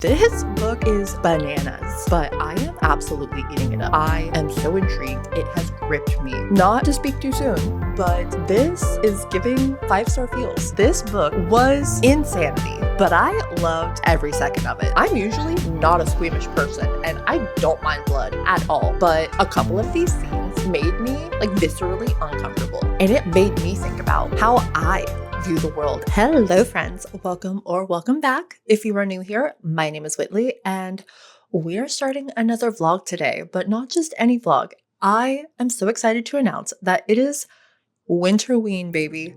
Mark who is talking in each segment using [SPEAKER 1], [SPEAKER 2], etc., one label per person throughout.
[SPEAKER 1] This book is bananas, but I am absolutely eating it up. I am so intrigued. It has gripped me. Not to speak too soon, but this is giving 5-star feels. This book was insanity, but I loved every second of it. I'm usually not a squeamish person, and I don't mind blood at all, but a couple of these scenes made me viscerally uncomfortable, and it made me think about how I view the world. Hello friends, welcome back. If you are new here, my name is Whitley and we are starting another vlog today, but not just any vlog. I am so excited to announce that it is Winterween, baby.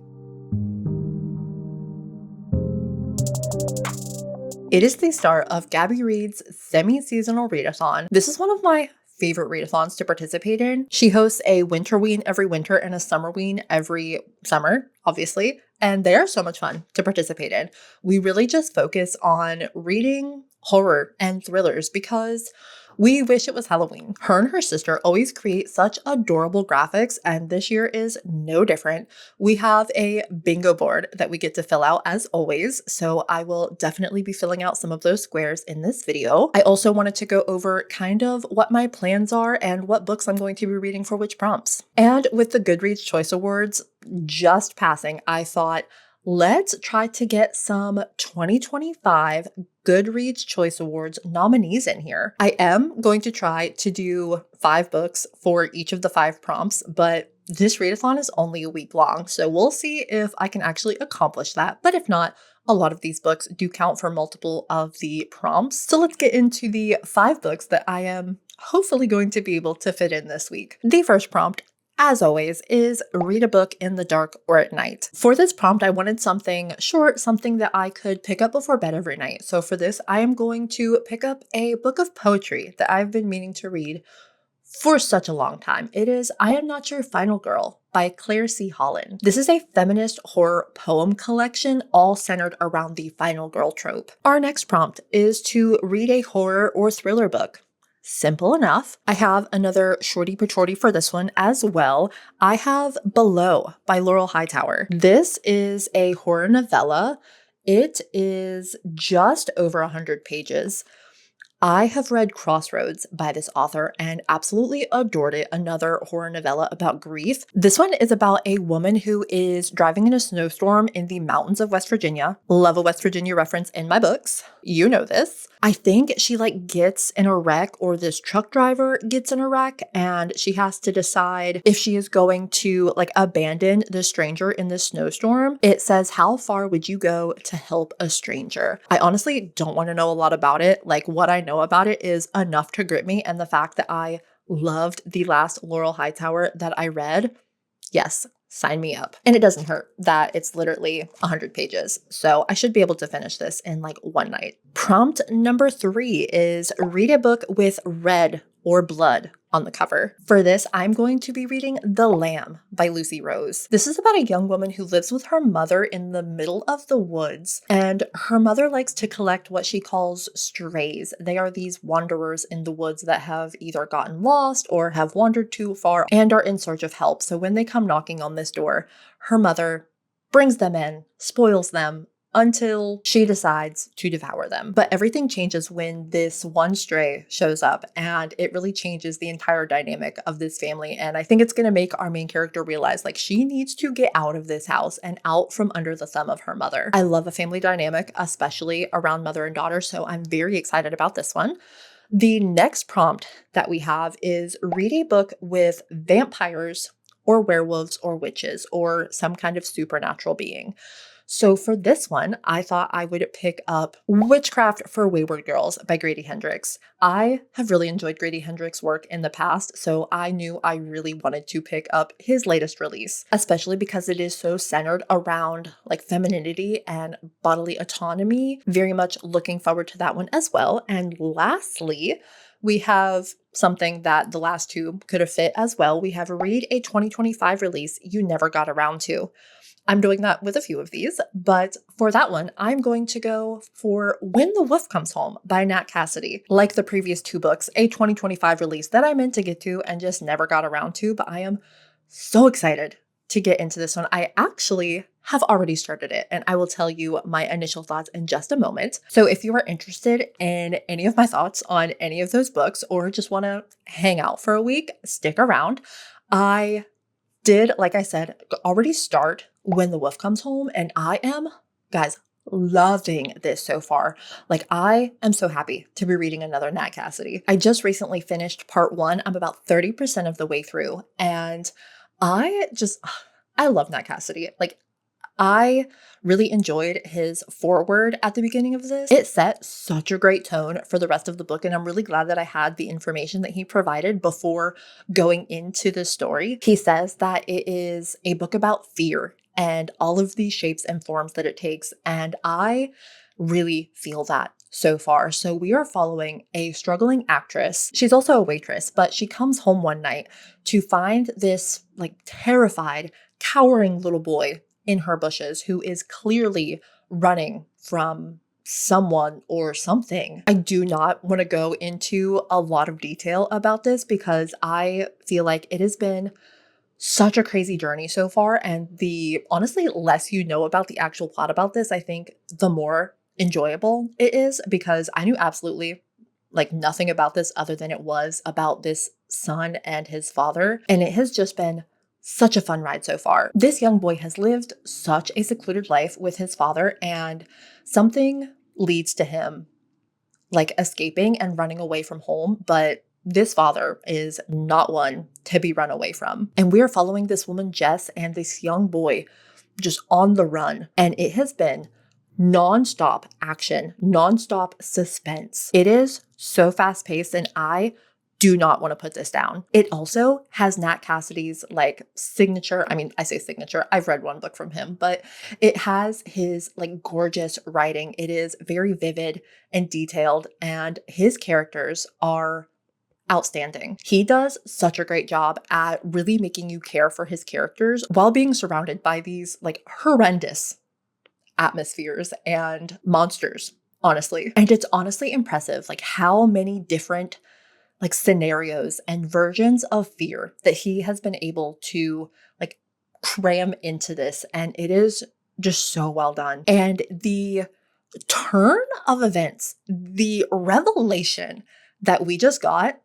[SPEAKER 1] It is the start of Gabby Reed's semi-seasonal readathon. This is one of my favorite readathons to participate in. She hosts a Winterween every winter and a Summerween every summer, obviously, and they are so much fun to participate in. We really just focus on reading horror and thrillers because we wish it was Halloween. Her and her sister always create such adorable graphics, and this year is no different. We have a bingo board that we get to fill out as always, so I will definitely be filling out some of those squares in this video. I also wanted to go over kind of what my plans are and what books I'm going to be reading for which prompts. And with the Goodreads Choice Awards just passing, I thought, let's try to get some 2025 Goodreads Choice Awards nominees in here. I am going to try to do 5 books for each of the 5 prompts, but this readathon is only a week long, so we'll see if I can actually accomplish that. But if not, a lot of these books do count for multiple of the prompts. So let's get into the 5 books that I am hopefully going to be able to fit in this week. The first prompt, as always, is read a book in the dark or at night. For this prompt, I wanted something short, something that I could pick up before bed every night. So for this, I am going to pick up a book of poetry that I've been meaning to read for such a long time. It is I Am Not Your Final Girl by Claire C. Holland. This is a feminist horror poem collection all centered around the final girl trope. Our next prompt is to read a horror or thriller book. Simple enough. I have another shorty patchorty for this one as well. I have Below by Laurel Hightower. This is a horror novella. It is just over 100 pages. I have read Crossroads by this author and absolutely adored it. Another horror novella about grief. This one is about a woman who is driving in a snowstorm in the mountains of West Virginia. Love a West Virginia reference in my books. You know this. I think she gets in a wreck, or this truck driver gets in a wreck, and she has to decide if she is going to abandon the stranger in this snowstorm. It says, how far would you go to help a stranger? I honestly don't want to know a lot about it. What I know about it is enough to grip me, and the fact that I loved the last Laurel Hightower that I read, yes, sign me up. And it doesn't hurt that it's literally 100 pages. So I should be able to finish this in one night. Prompt number 3 is read a book with red or blood on the cover. For this, I'm going to be reading The Lamb by Lucy Rose. This is about a young woman who lives with her mother in the middle of the woods, and her mother likes to collect what she calls strays. They are these wanderers in the woods that have either gotten lost or have wandered too far and are in search of help. So when they come knocking on this door, her mother brings them in, spoils them, until she decides to devour them. But everything changes when this one stray shows up, and it really changes the entire dynamic of this family. And I think it's going to make our main character realize she needs to get out of this house and out from under the thumb of her mother. I love a family dynamic, especially around mother and daughter, so I'm very excited about this one. The next prompt that we have is read a book with vampires or werewolves or witches or some kind of supernatural being. So for this one, I thought I would pick up Witchcraft for Wayward Girls by Grady Hendrix. I have really enjoyed Grady Hendrix's work in the past, so I knew I really wanted to pick up his latest release, especially because it is so centered around femininity and bodily autonomy. Very much looking forward to that one as well. And lastly, we have something that the last 2 could have fit as well. We have read a 2025 release you never got around to. I'm doing that with a few of these, but for that one, I'm going to go for When the Wolf Comes Home by Nat Cassidy. Like the previous 2 books, a 2025 release that I meant to get to and just never got around to, but I am so excited to get into this one. I actually have already started it, and I will tell you my initial thoughts in just a moment. So if you are interested in any of my thoughts on any of those books or just want to hang out for a week, stick around. I did, like I said, already start When the Wolf Comes Home, and I am, guys, loving this so far. Like, I am so happy to be reading another Nat Cassidy. I just recently finished part 1. I'm about 30% of the way through, and I love Nat Cassidy. Like, I really enjoyed his foreword at the beginning of this. It set such a great tone for the rest of the book, and I'm really glad that I had the information that he provided before going into the story. He says that it is a book about fear and all of these shapes and forms that it takes, and I really feel that so far. So we are following a struggling actress. She's also a waitress, but she comes home one night to find this like terrified, cowering little boy in her bushes who is clearly running from someone or something. I do not want to go into a lot of detail about this because I feel like it has been such a crazy journey so far, and the honestly less you know about the actual plot about this, I think the more enjoyable it is, because I knew absolutely like nothing about this other than it was about this son and his father, and it has just been such a fun ride so far. This young boy has lived such a secluded life with his father, and something leads to him like escaping and running away from home, but this father is not one to be run away from. And we are following this woman, Jess, and this young boy just on the run, and it has been nonstop action, nonstop suspense. It is so fast-paced, and I do not want to put this down. It also has Nat Cassidy's like signature. I mean, I say signature. I've read one book from him, but it has his like gorgeous writing. It is very vivid and detailed, and his characters are outstanding. He does such a great job at really making you care for his characters while being surrounded by these like horrendous atmospheres and monsters, honestly. And it's honestly impressive like how many different like scenarios and versions of fear that he has been able to like cram into this. And it is just so well done. And the turn of events, the revelation that we just got,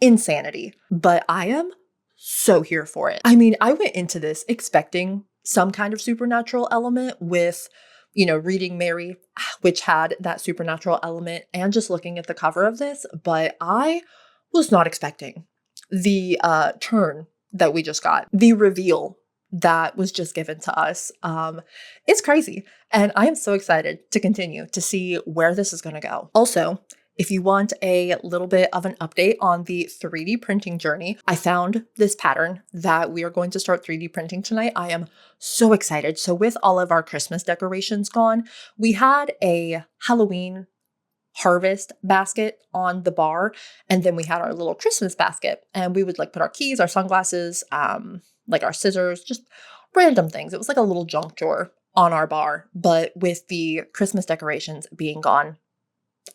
[SPEAKER 1] insanity. But I am so here for it. I mean, I went into this expecting some kind of supernatural element with, you know, reading Mary, which had that supernatural element, and just looking at the cover of this, but I was not expecting the turn that we just got, the reveal that was just given to us. It's crazy, and I am so excited to continue to see where this is going to go. Also, if you want a little bit of an update on the 3D printing journey, I found this pattern that we are going to start 3D printing tonight. I am so excited. So with all of our Christmas decorations gone, we had a Halloween harvest basket on the bar, and then we had our little Christmas basket, and we would like put our keys, our sunglasses, like our scissors, just random things. It was like a little junk drawer on our bar, but with the Christmas decorations being gone,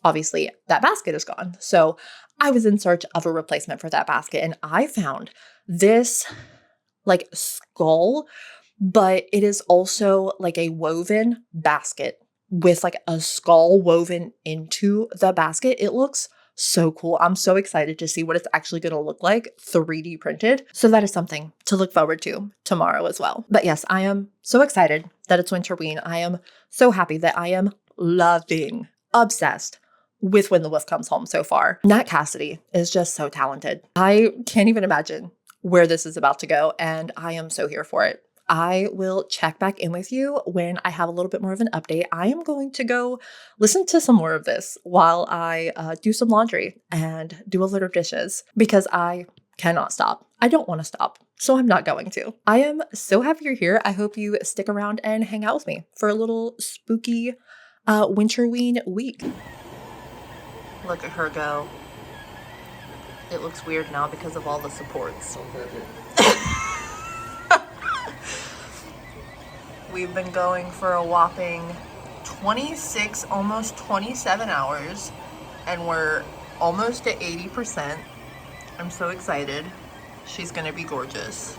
[SPEAKER 1] obviously that basket is gone. So I was in search of a replacement for that basket, and I found this like skull, but it is also like a woven basket with like a skull woven into the basket. It looks so cool. I'm so excited to see what it's actually going to look like 3D printed. So that is something to look forward to tomorrow as well. But yes, I am so excited that it's Winterween. I am so happy that I am loving, obsessed with When the Wolf Comes Home so far. Nat Cassidy is just so talented. I can't even imagine where this is about to go, and I am so here for it. I will check back in with you when I have a little bit more of an update. I am going to go listen to some more of this while I do some laundry and do a litter of dishes, because I cannot stop. I don't want to stop, so I'm not going to. I am so happy you're here. I hope you stick around and hang out with me for a little spooky Winterween week. Look at her go. It looks weird now because of all the supports. We've been going for a whopping 26, almost 27 hours, and we're almost at 80%. I'm so excited. She's gonna be gorgeous.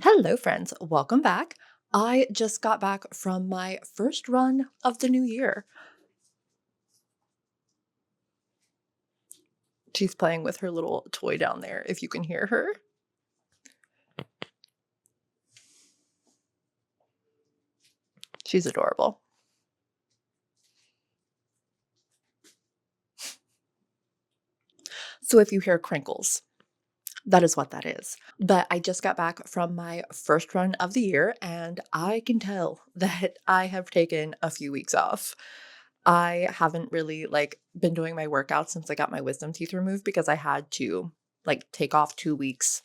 [SPEAKER 1] Hello, friends. Welcome back. I just got back from my first run of the new year. She's playing with her little toy down there, if you can hear her. She's adorable. So if you hear crinkles, that is what that is. But I just got back from my first run of the year, and I can tell that I have taken a few weeks off. I haven't really been doing my workout since I got my wisdom teeth removed because I had to take off 2 weeks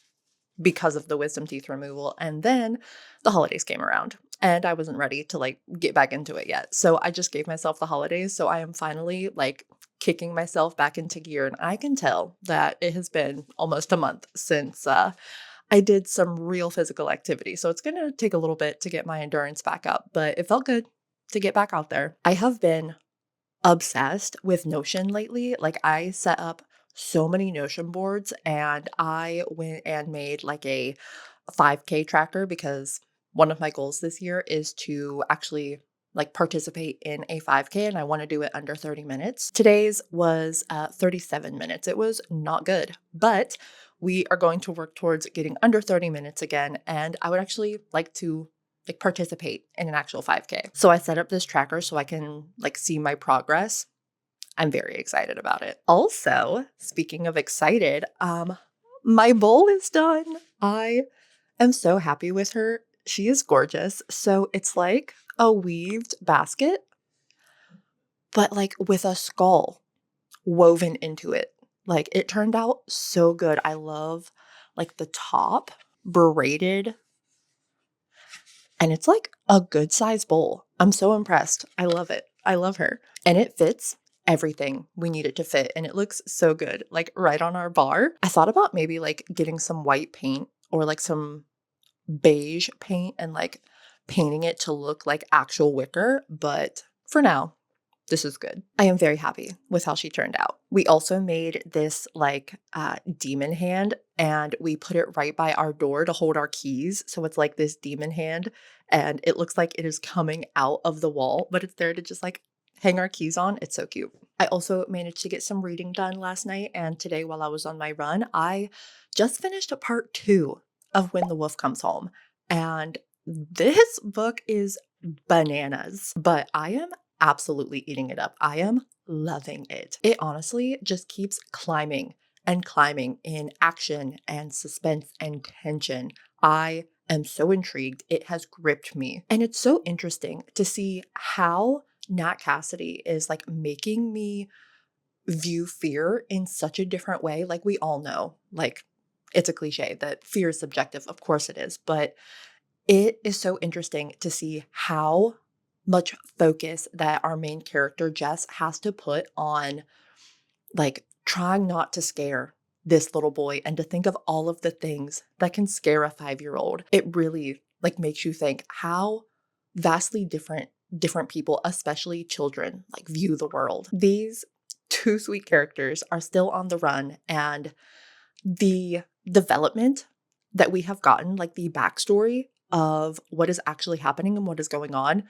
[SPEAKER 1] because of the wisdom teeth removal. And then the holidays came around and I wasn't ready to get back into it yet. So I just gave myself the holidays. So I am finally kicking myself back into gear. And I can tell that it has been almost a month since I did some real physical activity. So it's going to take a little bit to get my endurance back up, but it felt good to get back out there. I have been obsessed with Notion lately. I set up so many Notion boards and I went and made a 5K tracker because one of my goals this year is to actually participate in a 5K and I want to do it under 30 minutes. Today's was 37 minutes. It was not good, but we are going to work towards getting under 30 minutes again. And I would actually like to participate in an actual 5K. So I set up this tracker so I can see my progress. I'm very excited about it. Also, speaking of excited, my bowl is done. I am so happy with her. She is gorgeous. So it's like a weaved basket, but with a skull woven into it. It turned out so good. I love the top braided, and it's a good size bowl. I'm so impressed. I love it. I love her. And it fits everything we need it to fit. And it looks so good, right on our bar. I thought about maybe getting some white paint or some beige paint and painting it to look like actual wicker. But for now, this is good. I am very happy with how she turned out. We also made this demon hand and we put it right by our door to hold our keys. So it's this demon hand and it looks like it is coming out of the wall, but it's there to just hang our keys on. It's so cute. I also managed to get some reading done last night. And today while I was on my run, I just finished a part 2 of When the Wolf Comes Home. And this book is bananas, but I am absolutely eating it up. I am loving it. It honestly just keeps climbing and climbing in action and suspense and tension. I am so intrigued. It has gripped me. And it's so interesting to see how Nat Cassidy is making me view fear in such a different way. We all know, it's a cliche that fear is subjective. Of course it is. But it is so interesting to see how much focus that our main character Jess has to put on trying not to scare this little boy and to think of all of the things that can scare a 5-year-old. It really makes you think how vastly different people, especially children, view the world. These 2 sweet characters are still on the run, and the development that we have gotten, the backstory of what is actually happening and what is going on,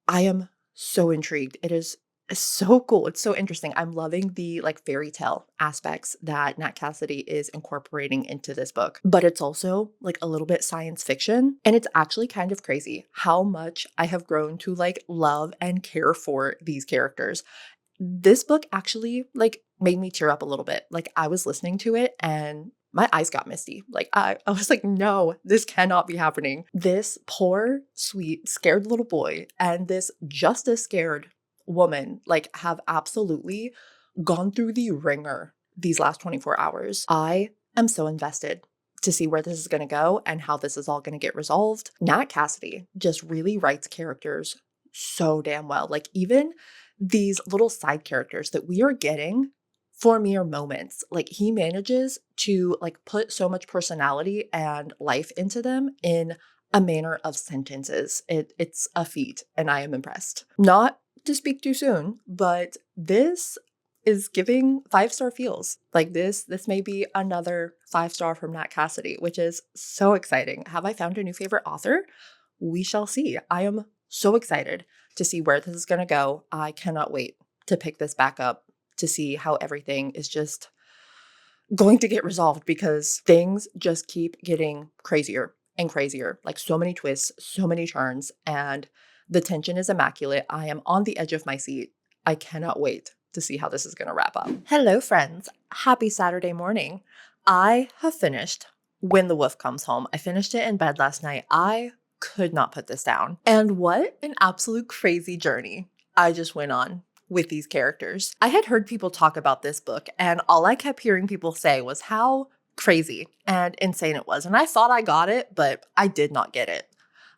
[SPEAKER 1] I am so intrigued. It is so cool. It's so interesting. I'm loving the fairy tale aspects that Nat Cassidy is incorporating into this book. But it's also a little bit science fiction. And it's actually kind of crazy how much I have grown to love and care for these characters. This book actually made me tear up a little bit. I was listening to it and my eyes got misty. I was no, this cannot be happening. This poor, sweet, scared little boy and this just as scared woman have absolutely gone through the ringer these last 24 hours. I am so invested to see where this is going to go and how this is all going to get resolved. Nat Cassidy just really writes characters so damn well. Even these little side characters that we are getting for mere moments, he manages to put so much personality and life into them in a manner of sentences. It's a feat and I am impressed. Not to speak too soon, but this is giving 5-star feels. Like this may be another 5-star from Nat Cassidy, which is so exciting. Have I found a new favorite author? We shall see. I am so excited to see where this is going to go. I cannot wait to pick this back up to see how everything is just going to get resolved, because things just keep getting crazier and crazier. Like so many twists, so many turns, and the tension is immaculate. I am on the edge of my seat. I cannot wait to see how this is going to wrap up. Hello, friends. Happy Saturday morning. I have finished When the Wolf Comes Home. I finished it in bed last night. I could not put this down. And what an absolute crazy journey I just went on with these characters. I had heard people talk about this book, and all I kept hearing people say was how crazy and insane it was. And I thought I got it, but I did not get it.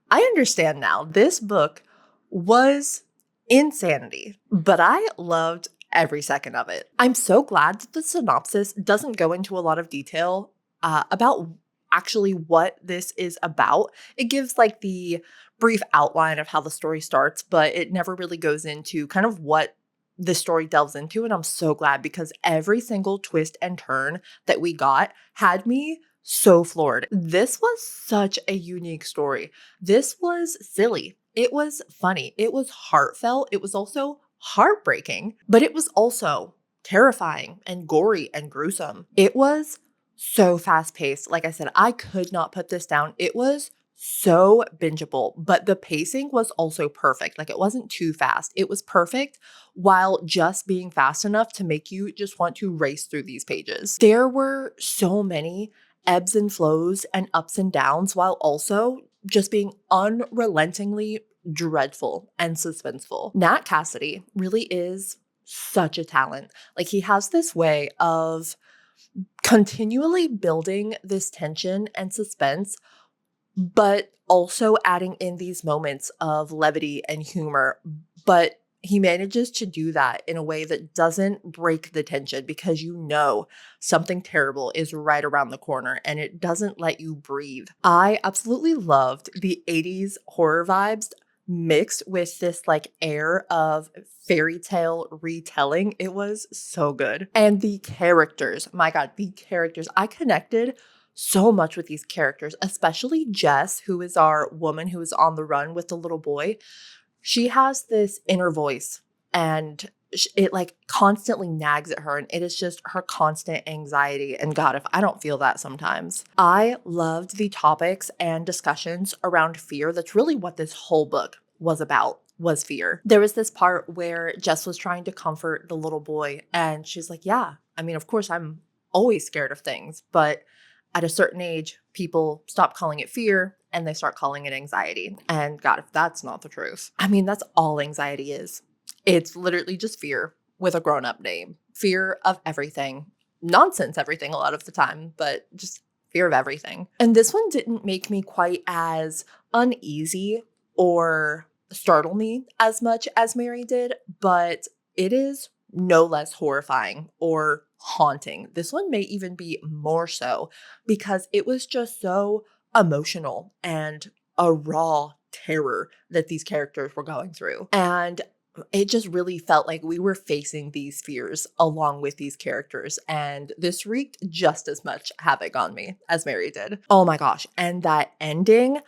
[SPEAKER 1] I understand now. This book was insanity, but I loved every second of it. I'm so glad that the synopsis doesn't go into a lot of detail about actually what this is about. It gives like the brief outline of how the story starts, but it never really goes into kind of what the story delves into. And I'm so glad, because every single twist and turn that we got had me so floored. This was such a unique story. This was silly. It was funny. It was heartfelt. It was also heartbreaking, but it was also terrifying and gory and gruesome. It was so fast paced. Like I said, I could not put this down. It was so bingeable, but the pacing was also perfect. Like it wasn't too fast. It was perfect while just being fast enough to make you just want to race through these pages. There were so many ebbs and flows and ups and downs, while also just being unrelentingly dreadful and suspenseful. Nat Cassidy really is such a talent. Like he has this way of continually building this tension and suspense, but also adding in these moments of levity and humor. But he manages to do that in a way that doesn't break the tension, because you know something terrible is right around the corner and it doesn't let you breathe. I absolutely loved the 80s horror vibes mixed with this like air of fairy tale retelling. It was so good. And the characters, my God, the characters, I connected so much with these characters, especially Jess, who is our woman who is on the run with the little boy. She has this inner voice, and it like constantly nags at her, and it is just her constant anxiety. And God, if I don't feel that sometimes. I loved the topics and discussions around fear. That's really what this whole book was about, was fear. There was this part where Jess was trying to comfort the little boy, and she's like, yeah, I mean, of course I'm always scared of things, but at a certain age, people stop calling it fear and they start calling it anxiety. And God, if that's not the truth, I mean, that's all anxiety is. It's literally just fear with a grown-up name. Fear of everything. Nonsense everything a lot of the time, but just fear of everything. And this one didn't make me quite as uneasy or startle me as much as Mary did, but it is no less horrifying or haunting. This one may even be more so, because it was just so emotional and a raw terror that these characters were going through. And it just really felt like we were facing these fears along with these characters. And this wreaked just as much havoc on me as Mary did. Oh my gosh. And that ending,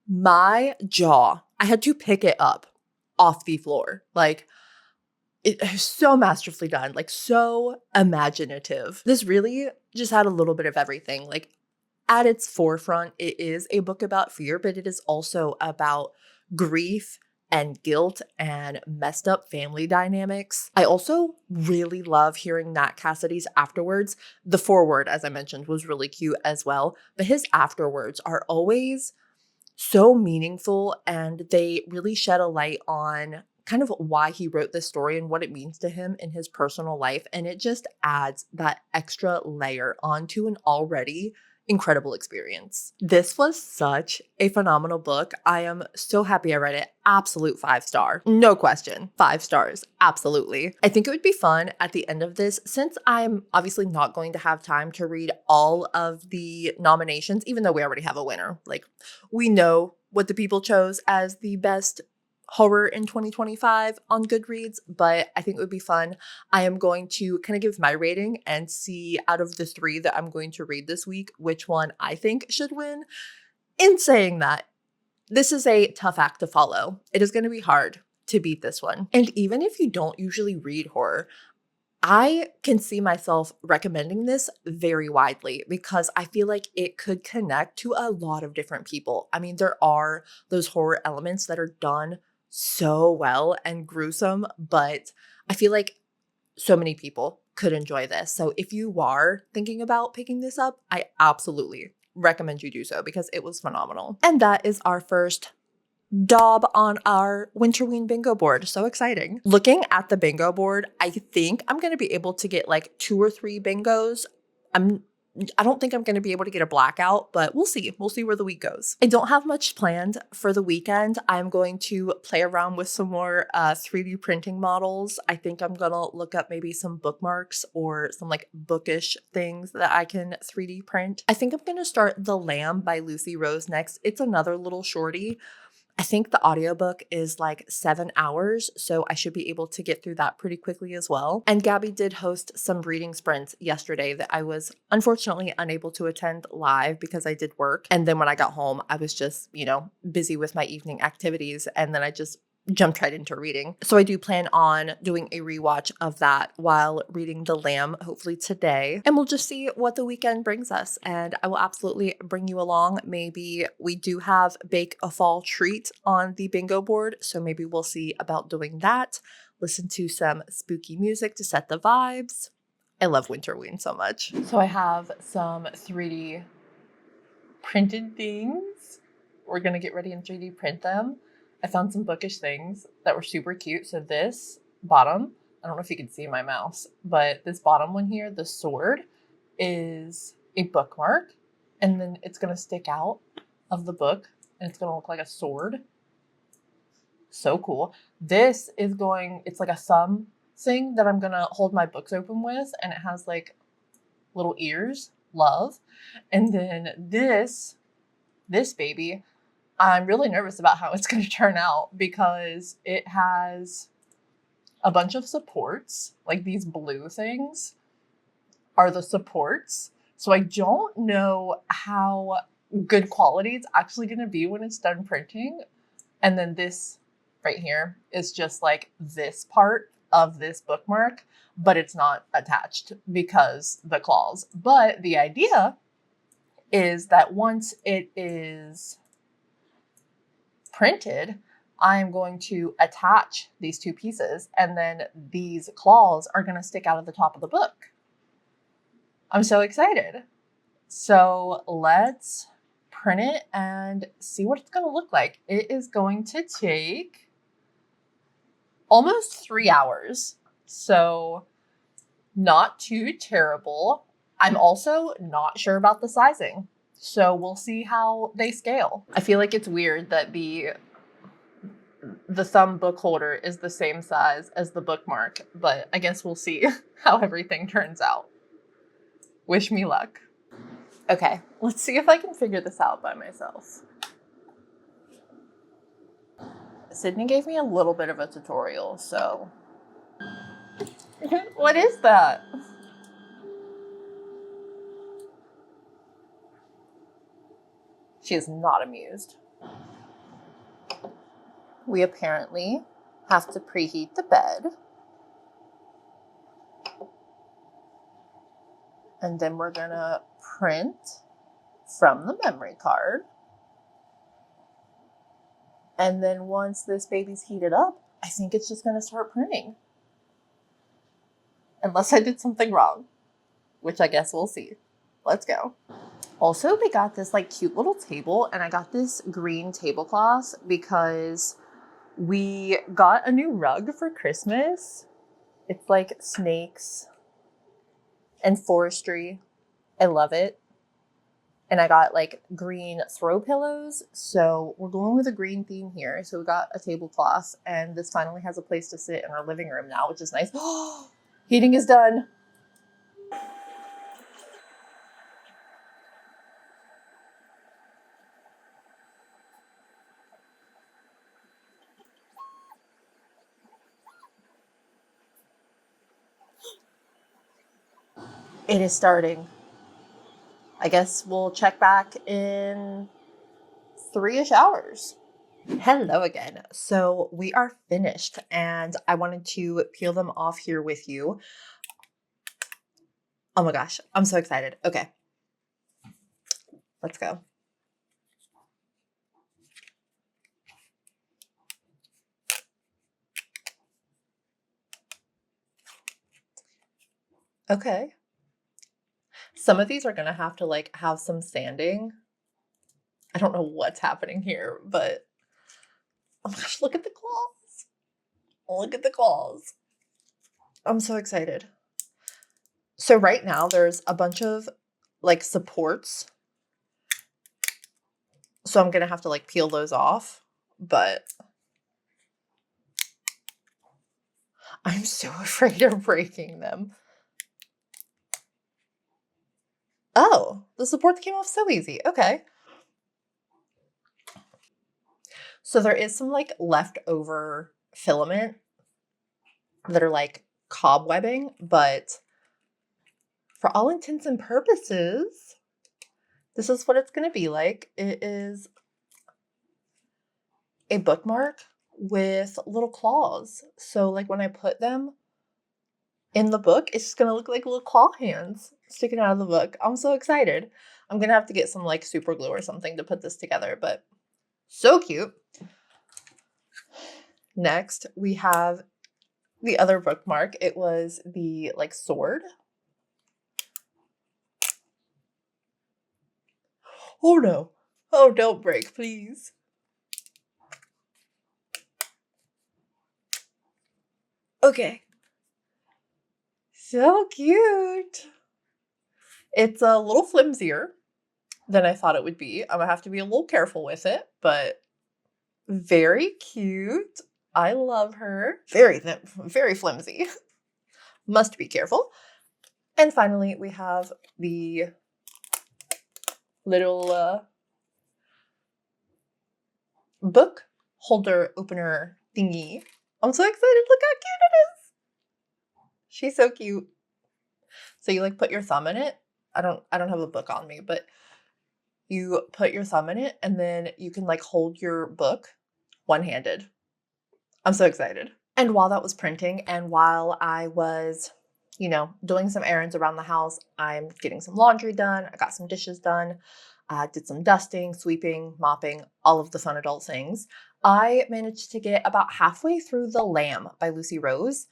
[SPEAKER 1] my jaw, I had to pick it up off the floor. Like, it is so masterfully done, like so imaginative. This really just had a little bit of everything. Like at its forefront, it is a book about fear, but it is also about grief and guilt and messed up family dynamics. I also really love hearing Nat Cassidy's afterwards. The foreword, as I mentioned, was really cute as well, but his afterwards are always so meaningful, and they really shed a light on kind of why he wrote this story and what it means to him in his personal life. And it just adds that extra layer onto an already incredible experience. This was such a phenomenal book. I am so happy I read it. Absolute 5-star. No question. 5 stars. Absolutely. I think it would be fun at the end of this, since I'm obviously not going to have time to read all of the nominations, even though we already have a winner. Like, we know what the people chose as the best horror in 2025 on Goodreads, but I think it would be fun. I am going to kind of give my rating and see out of the 3 that I'm going to read this week, which one I think should win. In saying that, this is a tough act to follow. It is going to be hard to beat this one. And even if you don't usually read horror, I can see myself recommending this very widely because I feel like it could connect to a lot of different people. I mean, there are those horror elements that are done so well and gruesome, but I feel like so many people could enjoy this. So if you are thinking about picking this up, I absolutely recommend you do so because it was phenomenal. And that is our first daub on our Winterween bingo board. So exciting. Looking at the bingo board, I think I'm going to be able to get like 2 or 3 bingos. I don't think I'm going to be able to get a blackout, but we'll see. We'll see where the week goes. I don't have much planned for the weekend. I'm going to play around with some more 3D printing models. I think I'm going to look up maybe some bookmarks or some like bookish things that I can 3D print. I think I'm going to start The Lamb by Lucy Rose next. It's another little shorty. I think the audiobook is like 7 hours, so I should be able to get through that pretty quickly as well. And Gabby did host some reading sprints yesterday that I was unfortunately unable to attend live because I did work. And then when I got home, I was just, busy with my evening activities. And then I just jumped right into reading. So I do plan on doing a rewatch of that while reading The Lamb, hopefully today. And we'll just see what the weekend brings us. And I will absolutely bring you along. Maybe we do have Bake a Fall Treat on the bingo board. So maybe we'll see about doing that. Listen to some spooky music to set the vibes. I love Winterween so much. So I have some 3D printed things. We're going to get ready and 3D print them. I found some bookish things that were super cute. So this bottom, I don't know if you can see my mouse, but this bottom one here, the sword, is a bookmark. And then it's going to stick out of the book and it's going to look like a sword. So cool. This is it's like a thumb thing that I'm going to hold my books open with. And it has like little ears, love. And then this baby, I'm really nervous about how it's going to turn out because it has a bunch of supports, like these blue things are the supports. So I don't know how good quality it's actually going to be when it's done printing. And then this right here is just like this part of this bookmark, but it's not attached because the claws. But the idea is that once it is printed, I'm going to attach these 2 pieces and then these claws are going to stick out of the top of the book. I'm so excited. So let's print it and see what it's going to look like. It is going to take almost 3 hours. So not too terrible. I'm also not sure about the sizing. So we'll see how they scale. I feel like it's weird that the thumb book holder is the same size as the bookmark, but I guess we'll see how everything turns out. Wish me luck. Okay, let's see if I can figure this out by myself. Sydney gave me a little bit of a tutorial, so. What is that? She is not amused. We apparently have to preheat the bed. And then we're gonna print from the memory card. And then once this baby's heated up, I think it's just gonna start printing. Unless I did something wrong, which I guess we'll see. Let's go. Also, we got this like cute little table, and I got this green tablecloth because we got a new rug for Christmas. It's like snakes and forestry. I love it. And I got like green throw pillows. So we're going with a green theme here. So we got a tablecloth, and this finally has a place to sit in our living room now, which is nice. Heating is done. It is starting. I guess we'll check back in 3-ish hours. Hello again. So we are finished and I wanted to peel them off here with you. Oh my gosh, I'm so excited. Okay, let's go. Okay. Some of these are going to have to like have some sanding. I don't know what's happening here, but oh my gosh, look at the claws. Look at the claws. I'm so excited. So right now there's a bunch of like supports. So I'm going to have to like peel those off, but I'm so afraid of breaking them. Oh, the support came off so easy. Okay. So there is some like leftover filament that are like cobwebbing, but for all intents and purposes, this is what it's going to be like. It is a bookmark with little claws. So like when I put them in the book, it's just going to look like little claw hands sticking out of the book. I'm so excited. I'm going to have to get some like super glue or something to put this together, but so cute. Next, we have the other bookmark. It was the like sword. Oh no. Oh, don't break, please. Okay. So cute. It's a little flimsier than I thought it would be. I'm gonna have to be a little careful with it, but very cute. I love her. Very thin, very flimsy. Must be careful. And finally, we have the little book holder opener thingy. I'm so excited. Look how cute it is. She's so cute. So you like put your thumb in it. I don't have a book on me, but you put your thumb in it and then you can like hold your book one-handed. I'm so excited. And while that was printing and while I was, you know, doing some errands around the house, I'm getting some laundry done. I got some dishes done. Did some dusting, sweeping, mopping, all of the fun adult things. I managed to get about halfway through The Lamb by Lucy Rose.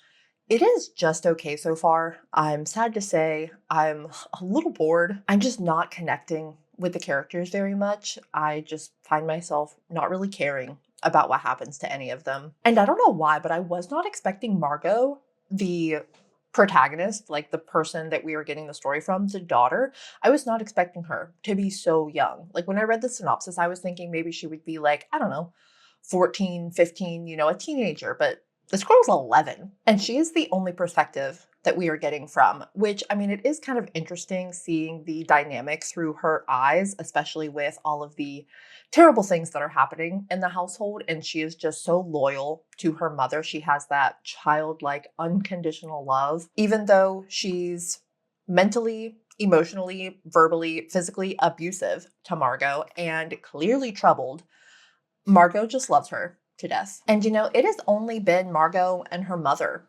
[SPEAKER 1] It is just okay so far. I'm sad to say I'm a little bored. I'm just not connecting with the characters very much. I just find myself not really caring about what happens to any of them. And I don't know why, but I was not expecting Margot, the protagonist, like the person that we were getting the story from, the daughter, I was not expecting her to be so young. Like when I read the synopsis, I was thinking maybe she would be like, I don't know, 14, 15, you know, a teenager, but this girl's 11. And she is the only perspective that we are getting from, which, I mean, it is kind of interesting seeing the dynamic through her eyes, especially with all of the terrible things that are happening in the household. And she is just so loyal to her mother. She has that childlike, unconditional love, even though she's mentally, emotionally, verbally, physically abusive to Margot and clearly troubled. Margot just loves her to death. And you know, it has only been Margot and her mother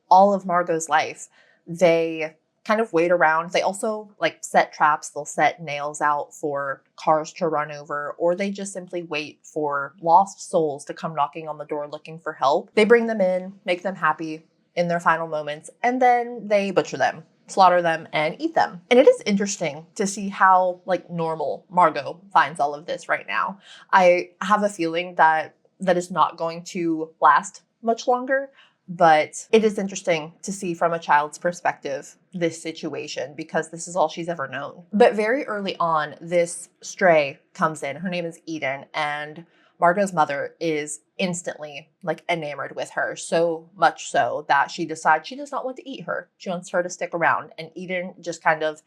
[SPEAKER 1] all of Margot's life. They kind of wait around. They also like set traps. They'll set nails out for cars to run over, or they just simply wait for lost souls to come knocking on the door looking for help. They bring them in, make them happy in their final moments, and then they butcher them, slaughter them, and eat them. And it is interesting to see how like normal Margot finds all of this right now. I have a feeling that that is not going to last much longer. But it is interesting to see from a child's perspective this situation because this is all she's ever known. But very early on, this stray comes in. Her name is Eden, and Margot's mother is instantly like enamored with her, so much so that she decides she does not want to eat her. She wants her to stick around, and Eden just kind of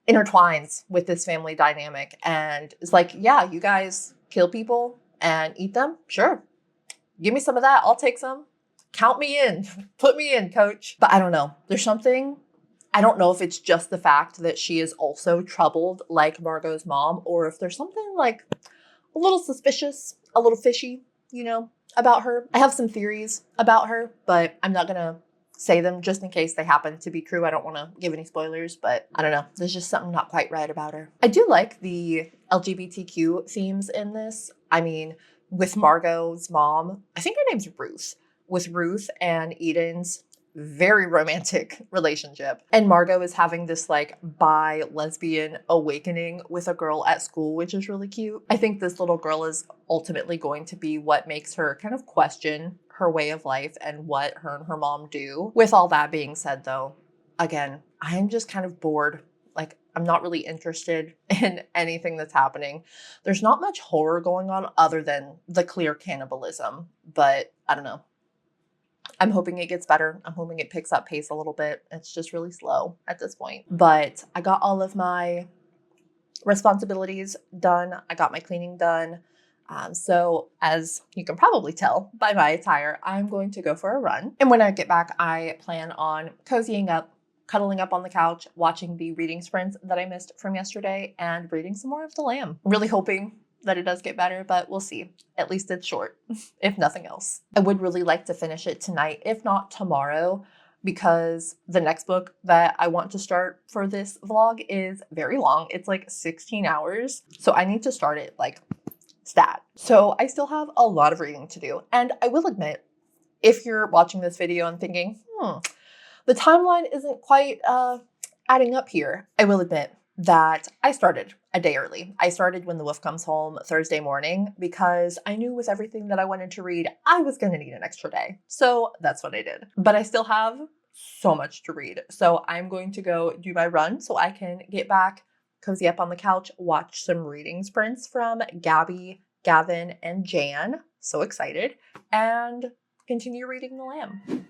[SPEAKER 1] intertwines with this family dynamic and is like, yeah, you guys kill people and eat them? Sure. Give me some of that. I'll take some. Count me in. Put me in, coach. But I don't know. There's something I don't know if it's just the fact that she is also troubled like Margot's mom, or if there's something like a little suspicious, a little fishy, about her. I have some theories about her, but I'm not gonna say them just in case they happen to be true. I don't want to give any spoilers, but I don't know. There's just something not quite right about her. I do like the LGBTQ themes in this. I mean, with Margot's mom, I think her name's Ruth, with Ruth and Eden's very romantic relationship. And Margot is having this like bi-lesbian awakening with a girl at school, which is really cute. I think this little girl is ultimately going to be what makes her kind of question her way of life and what her and her mom do. With all that being said though, again, I am just kind of bored. Like, I'm not really interested in anything that's happening. There's not much horror going on other than the clear cannibalism, but I don't know. I'm hoping it gets better. I'm hoping it picks up pace a little bit. It's just really slow at this point. But I got all of my responsibilities done. I got my cleaning done. So as you can probably tell by my attire, I'm going to go for a run. And when I get back, I plan on cozying up, cuddling up on the couch, watching the reading sprints that I missed from yesterday, and reading some more of The Lamb. Really hoping that it does get better, but we'll see. At least it's short, if nothing else. I would really like to finish it tonight, if not tomorrow, because the next book that I want to start for this vlog is very long. It's like 16 hours. So I need to start it like stat. So I still have a lot of reading to do. And I will admit, if you're watching this video and thinking, the timeline isn't quite adding up here, I will admit that I started a day early. I started when the wolf comes home Thursday morning because I knew with everything that I wanted to read, I was going to need an extra day. So that's what I did. But I still have so much to read. So I'm going to go do my run so I can get back, cozy up on the couch, watch some reading sprints from Gabby, Gavin, and Jan. So excited. And continue reading The Lamb.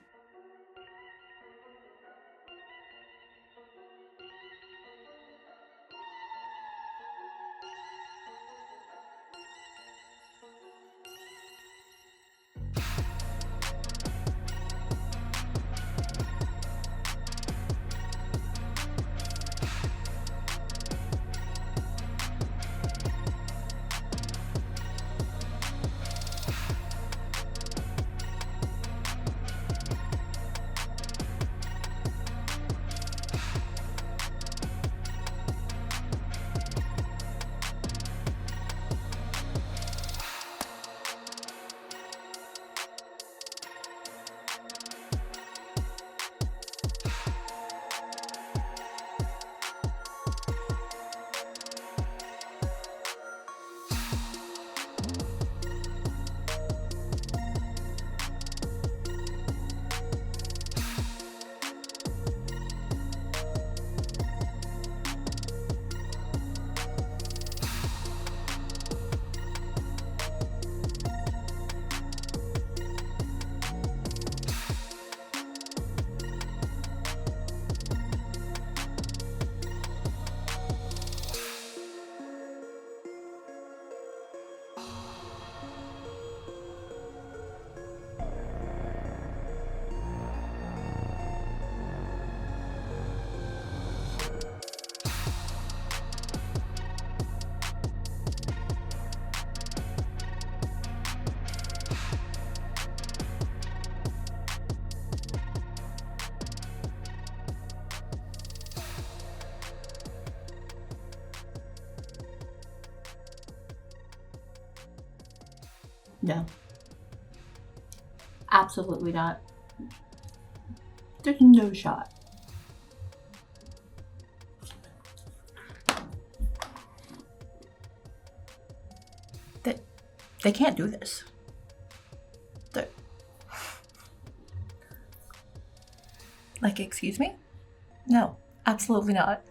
[SPEAKER 2] No. Absolutely not. There's no shot. They can't do this. Like, excuse me? No, absolutely not.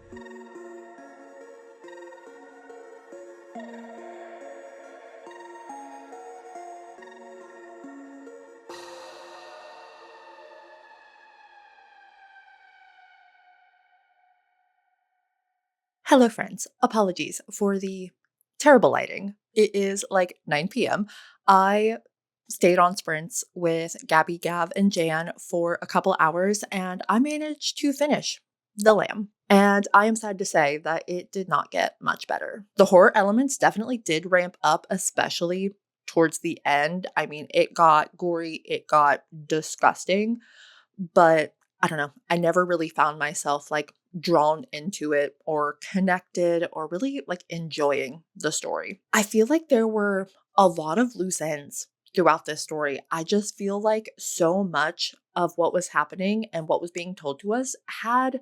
[SPEAKER 1] Hello, friends. Apologies for the terrible lighting. It is like 9 p.m. I stayed on sprints with Gabby, Gav, and Jan for a couple hours, and I managed to finish The Lamb. And I am sad to say that it did not get much better. The horror elements definitely did ramp up, especially towards the end. I mean, it got gory, it got disgusting, but I don't know. I never really found myself like drawn into it or connected or really like enjoying the story. I feel like there were a lot of loose ends throughout this story. I just feel like so much of what was happening and what was being told to us had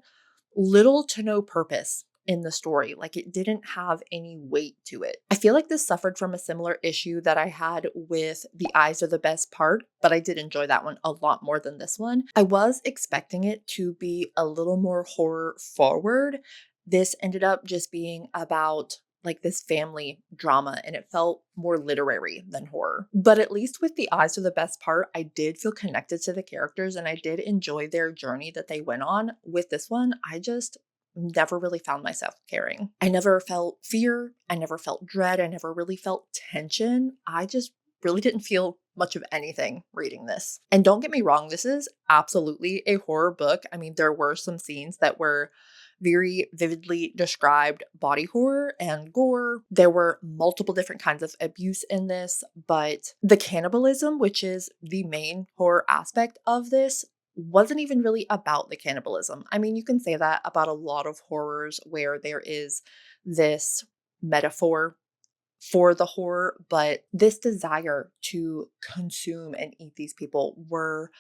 [SPEAKER 1] little to no purpose in the story. Like it didn't have any weight to it. I feel like this suffered from a similar issue that I had with The Eyes Are the Best Part, but I did enjoy that one a lot more than this one. I was expecting it to be a little more horror forward. This ended up just being about like this family drama and it felt more literary than horror. But at least with The Eyes Are the Best Part, I did feel connected to the characters and I did enjoy their journey that they went on. With this one, I just never really found myself caring. I never felt fear. I never felt dread. I never really felt tension. I just really didn't feel much of anything reading this. And don't get me wrong, this is absolutely a horror book. I mean, there were some scenes that were very vividly described body horror and gore. There were multiple different kinds of abuse in this, but the cannibalism, which is the main horror aspect of this, wasn't even really about the cannibalism. I mean, you can say that about a lot of horrors where there is this metaphor for the horror, but this desire to consume and eat these people were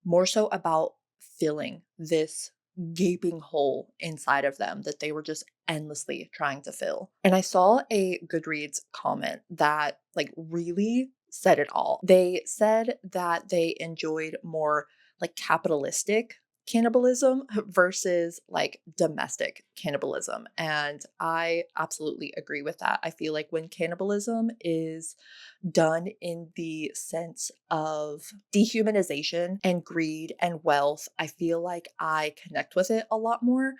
[SPEAKER 1] more so about filling this gaping hole inside of them that they were just endlessly trying to fill. And I saw a Goodreads comment that like really said it all. They said that they enjoyed more like capitalistic cannibalism versus like domestic cannibalism. And I absolutely agree with that. I feel like when cannibalism is done in the sense of dehumanization and greed and wealth, I feel like I connect with it a lot more.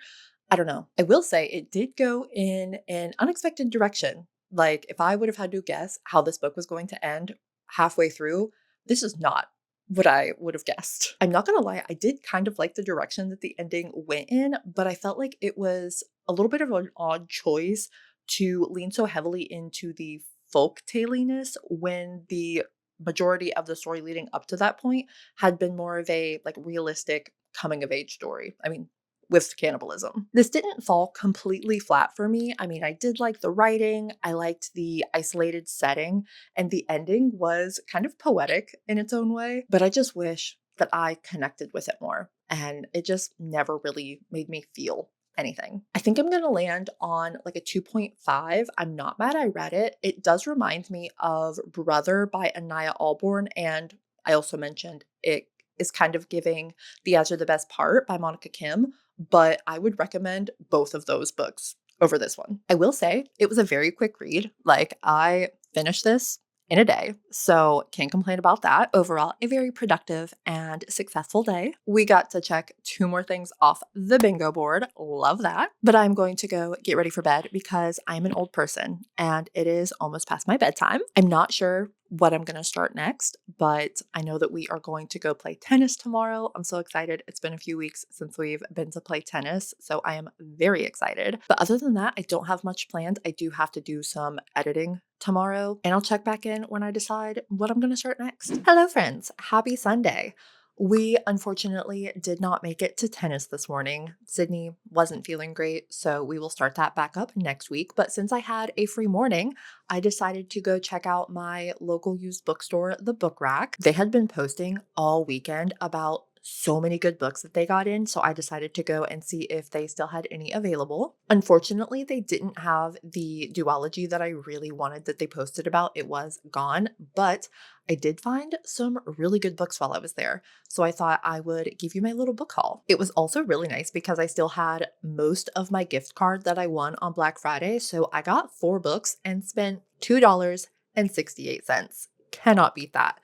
[SPEAKER 1] I don't know. I will say it did go in an unexpected direction. Like, if I would have had to guess how this book was going to end halfway through, this is not what I would have guessed. I'm not gonna lie, I did kind of like the direction that the ending went in, but I felt like it was a little bit of an odd choice to lean so heavily into the folk taliness when the majority of the story leading up to that point had been more of a like realistic coming of age story. I mean, with cannibalism. This didn't fall completely flat for me. I mean, I did like the writing, I liked the isolated setting, and the ending was kind of poetic in its own way, but I just wish that I connected with it more. And it just never really made me feel anything. I think I'm gonna land on like a 2.5. I'm not mad I read it. It does remind me of Brother by Anaya Alborn, and I also mentioned it is kind of giving The As Are the Best Part by Monica Kim, but I would recommend both of those books over this one. I will say it was a very quick read. Like I finished this in a day, so can't complain about that. Overall, a very productive and successful day. We got to check 2 more things off the bingo board. Love that. But I'm going to go get ready for bed because I'm an old person and it is almost past my bedtime. I'm not sure what I'm going to start next, but I know that we are going to go play tennis tomorrow. I'm so excited. It's been a few weeks since we've been to play tennis, so I am very excited. But other than that, I don't have much planned. I do have to do some editing tomorrow, and I'll check back in when I decide what I'm going to start next. Hello, friends. Happy Sunday. We unfortunately did not make it to tennis this morning. Sydney wasn't feeling great, so we will start that back up next week. But since I had a free morning, I decided to go check out my local used bookstore, The Book Rack. They had been posting all weekend about so many good books that they got in, so I decided to go and see if they still had any available. Unfortunately, they didn't have the duology that I really wanted that they posted about. It was gone, but I did find some really good books while I was there, so I thought I would give you my little book haul. It was also really nice because I still had most of my gift card that I won on Black Friday, so I got 4 books and spent $2.68. Cannot beat that.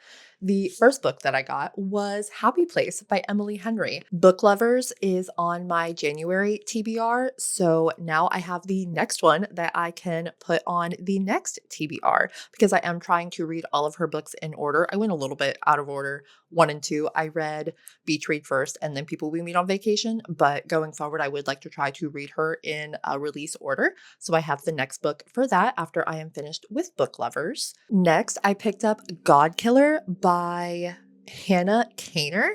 [SPEAKER 1] The first book that I got was Happy Place by Emily Henry. Book Lovers is on my January TBR, so now I have the next one that I can put on the next TBR because I am trying to read all of her books in order. I went a little bit out of order. 1 and 2, I read Beach Read first and then People We Meet on Vacation, but going forward, I would like to try to read her in a release order. So I have the next book for that after I am finished with Book Lovers. Next, I picked up God Killer by Hannah Kaner.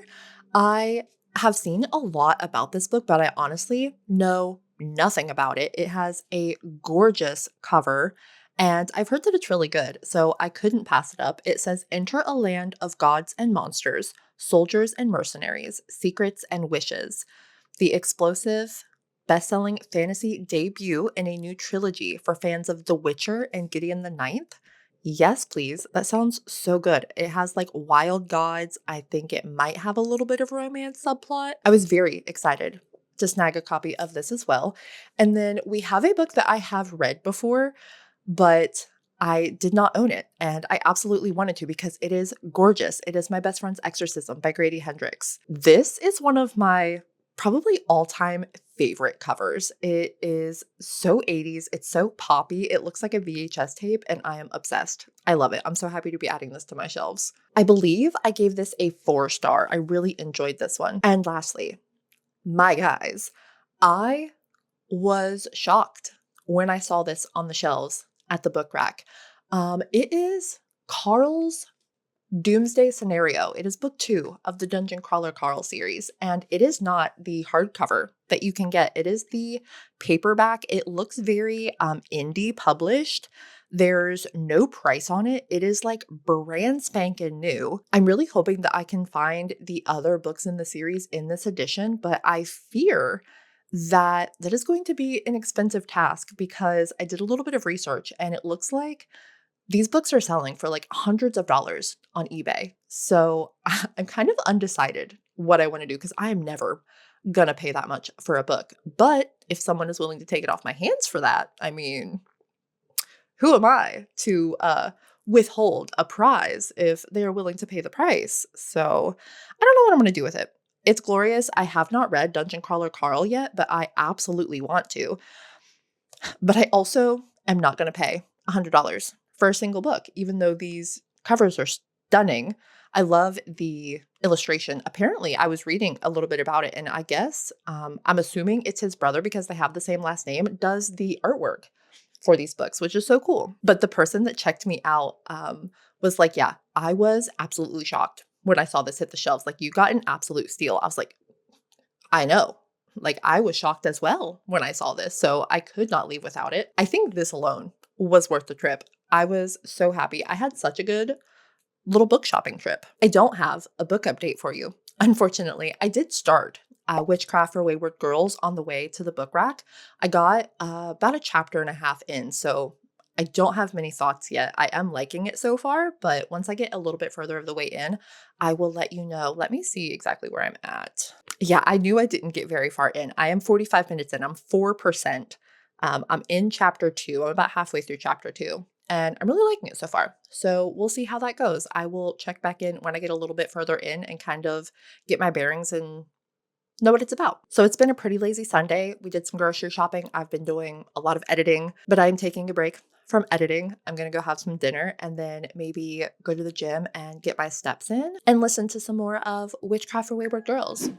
[SPEAKER 1] I have seen a lot about this book, but I honestly know nothing about it. It has a gorgeous cover, and I've heard that it's really good, so I couldn't pass it up. It says, enter a land of gods and monsters, soldiers and mercenaries, secrets and wishes. The explosive, best-selling fantasy debut in a new trilogy for fans of The Witcher and Gideon the Ninth. Yes, please. That sounds so good. It has like wild gods. I think it might have a little bit of romance subplot. I was very excited to snag a copy of this as well. And then we have a book that I have read before, but I did not own it, and I absolutely wanted to because it is gorgeous. It is My Best Friend's Exorcism by Grady Hendrix. This is one of my probably all-time favorite covers. It is so 80s. It's so poppy. It looks like a VHS tape, and I am obsessed. I love it. I'm so happy to be adding this to my shelves. I believe I gave this a 4-star. I really enjoyed this one. And lastly, my guys, I was shocked when I saw this on the shelves at the book rack. It is Carl's Doomsday Scenario. It is book 2 of the Dungeon Crawler Carl series, and it is not the hardcover that you can get. It is the paperback. It looks very indie published. There's no price on it. It is like brand spanking new. I'm really hoping that I can find the other books in the series in this edition, but I fear that is going to be an expensive task because I did a little bit of research and it looks like these books are selling for like hundreds of dollars on eBay. So I'm kind of undecided what I want to do because I am never gonna pay that much for a book. But if someone is willing to take it off my hands for that, I mean, who am I to withhold a prize if they are willing to pay the price? So I don't know what I'm gonna do with it. It's glorious. I have not read Dungeon Crawler Carl yet, but I absolutely want to. But I also am not going to pay $100 for a single book, even though these covers are stunning. I love the illustration. Apparently, I was reading a little bit about it, and I guess, I'm assuming it's his brother because they have the same last name, does the artwork for these books, which is so cool. But the person that checked me out was like, yeah, I was absolutely shocked when I saw this hit the shelves. Like, you got an absolute steal. I was like, I know. Like, I was shocked as well when I saw this, so I could not leave without it. I think this alone was worth the trip. I was so happy. I had such a good little book shopping trip. I don't have a book update for you. Unfortunately, I did start Witchcraft for Wayward Girls on the way to the book rack. I got about a chapter and a half in, so I don't have many thoughts yet. I am liking it so far, but once I get a little bit further of the way in, I will let you know. Let me see exactly where I'm at. Yeah, I knew I didn't get very far in. I am 45 minutes in. I'm 4%. I'm in chapter 2. I'm about halfway through chapter 2. And I'm really liking it so far. So we'll see how that goes. I will check back in when I get a little bit further in and kind of get my bearings and know what it's about. So it's been a pretty lazy Sunday. We did some grocery shopping. I've been doing a lot of editing, but I'm taking a break from editing. I'm going to go have some dinner and then maybe go to the gym and get my steps in and listen to some more of Witchcraft for Wayward Girls.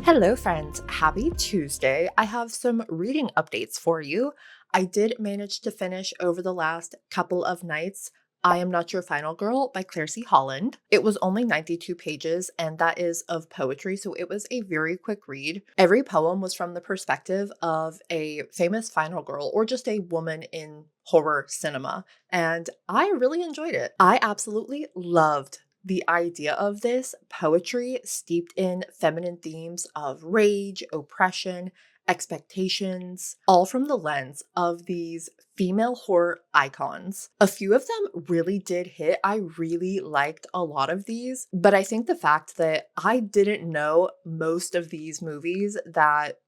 [SPEAKER 1] Hello friends, happy Tuesday. I have some reading updates for you. I did manage to finish over the last couple of nights I Am Not Your Final Girl by Claire C. Holland. It was only 92 pages, and that is of poetry, so it was a very quick read. Every poem was from the perspective of a famous final girl or just a woman in horror cinema, and I really enjoyed it. I absolutely loved the idea of this poetry steeped in feminine themes of rage, oppression, expectations, all from the lens of these female horror icons. A few of them really did hit. I really liked a lot of these, but I think the fact that I didn't know most of these movies that